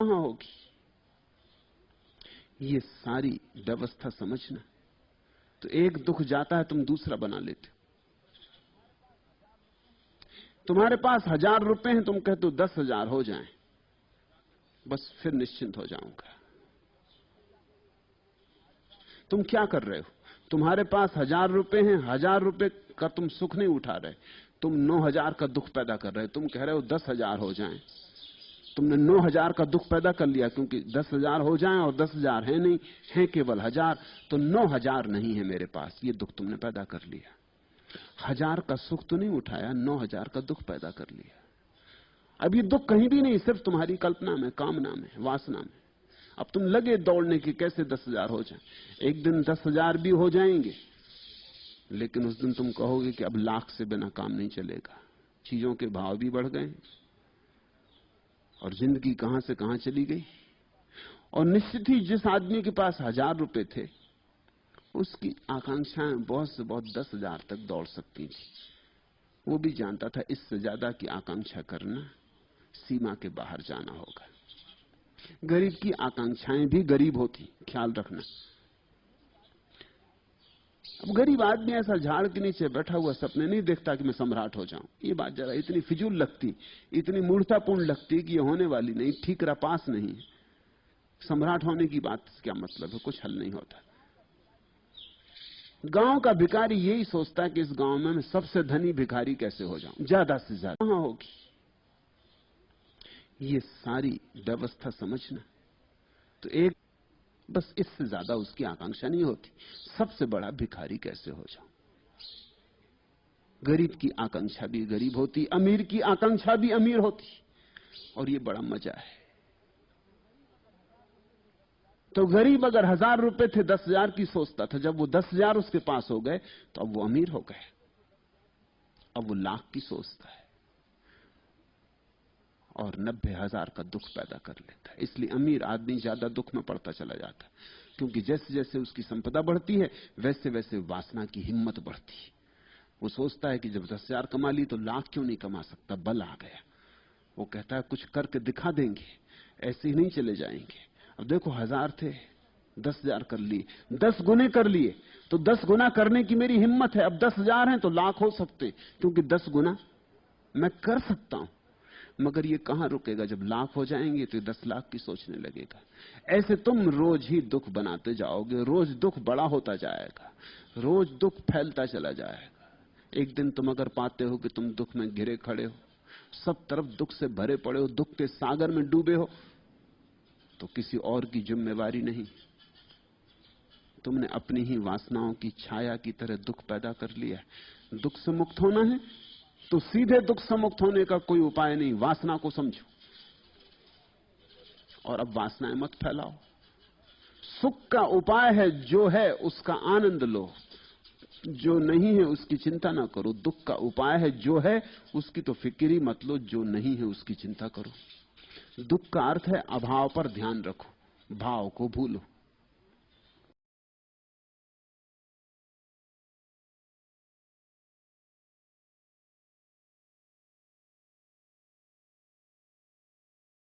कहां होगी? ये सारी व्यवस्था समझना। तो एक दुख जाता है, तुम दूसरा बना लेते हो। तुम्हारे पास 1000 रुपए हैं, तुम कहते हो 10,000 हो जाएं, बस फिर निश्चिंत हो जाऊंगा। तुम क्या कर रहे हो? तुम्हारे पास 1000 रुपए हैं, 1000 रुपए का तुम सुख नहीं उठा रहे, तुम 9000 का दुख पैदा कर रहे हो। तुम कह रहे हो 10,000 हो जाएं, तुमने 9000 का दुख पैदा कर लिया, क्योंकि 10,000 हो जाएं और 10,000 है नहीं, है केवल 1000, तो 9000 नहीं है मेरे पास, ये दुख तुमने पैदा कर लिया। 1000 का सुख तो नहीं उठाया, 9000 का दुख पैदा कर लिया। अब ये दुख कहीं भी नहीं, सिर्फ तुम्हारी कल्पना में, कामना में, वासना में। अब तुम लगे दौड़ने की कैसे 10,000 हो जाए। एक दिन 10,000 भी हो जाएंगे, लेकिन उस दिन तुम कहोगे कि अब लाख से बिना काम नहीं चलेगा। चीजों के भाव भी बढ़ गए और जिंदगी कहां से कहां चली गई। और निश्चित ही जिस आदमी के पास 1000 रुपए थे, उसकी आकांक्षाएं बहुत से बहुत 10,000 तक दौड़ सकती थी। वो भी जानता था इससे ज्यादा की आकांक्षा करना सीमा के बाहर जाना होगा। गरीब की आकांक्षाएं भी गरीब होती, ख्याल रखना। अब गरीब आदमी ऐसा झाड़ के नीचे बैठा हुआ सपने नहीं देखता कि मैं सम्राट हो जाऊं। ये बात जरा इतनी फिजूल लगती, इतनी मूर्खतापूर्ण लगती कि ये होने वाली नहीं, ठीक रपास नहीं। सम्राट होने की बात क्या मतलब है? कुछ हल नहीं होता। गांव का भिखारी यही सोचता है कि इस गांव में मैं सबसे धनी भिखारी कैसे हो जाऊं, ज्यादा से ज्यादा। कहां होगी? ये सारी व्यवस्था समझना। तो एक बस इससे ज्यादा उसकी आकांक्षा नहीं होती, सबसे बड़ा भिखारी कैसे हो जाऊं। गरीब की आकांक्षा भी गरीब होती, अमीर की आकांक्षा भी अमीर होती, और ये बड़ा मजा है। तो गरीब अगर 1000 रुपए थे, 10,000 की सोचता था। जब वो 10,000 उसके पास हो गए तो अब वो अमीर हो गए, अब वो लाख की सोचता है और 90,000 का दुख पैदा कर लेता है। इसलिए अमीर आदमी ज्यादा दुख में पड़ता चला जाता है, क्योंकि जैसे जैसे उसकी संपदा बढ़ती है वैसे वैसे वासना की हिम्मत बढ़ती है। वो सोचता है कि जब 10,000 कमा ली तो लाख क्यों नहीं कमा सकता, बल आ गया। वो कहता है कुछ करके दिखा देंगे, ऐसे ही नहीं चले जाएंगे। अब देखो 1000 थे, 10,000 कर लिए, 10 गुने कर लिए, तो 10 गुना करने की मेरी हिम्मत है। अब 10,000 हैं तो लाख हो सकते, क्योंकि 10 गुना मैं कर सकता हूं। मगर ये कहां रुकेगा? जब लाख हो जाएंगे तो 10 लाख की सोचने लगेगा। ऐसे तुम रोज ही दुख बनाते जाओगे, रोज दुख बड़ा होता जाएगा, रोज दुख फैलता चला जाएगा। एक दिन तुम अगर पाते हो कि तुम दुख में घिरे खड़े हो, सब तरफ दुख से भरे पड़े हो, दुख के सागर में डूबे हो, तो किसी और की जिम्मेवारी नहीं, तुमने अपनी ही वासनाओं की छाया की तरह दुख पैदा कर लिया है। दुख से मुक्त होना है तो सीधे दुख से मुक्त होने का कोई उपाय नहीं, वासना को समझो और अब वासनाएं मत फैलाओ। सुख का उपाय है जो है उसका आनंद लो, जो नहीं है उसकी चिंता ना करो। दुख का उपाय है जो है उसकी तो फिक्र ही मत लो, जो नहीं है उसकी चिंता करो। दुख का अर्थ है अभाव पर ध्यान रखो, भाव को भूलो।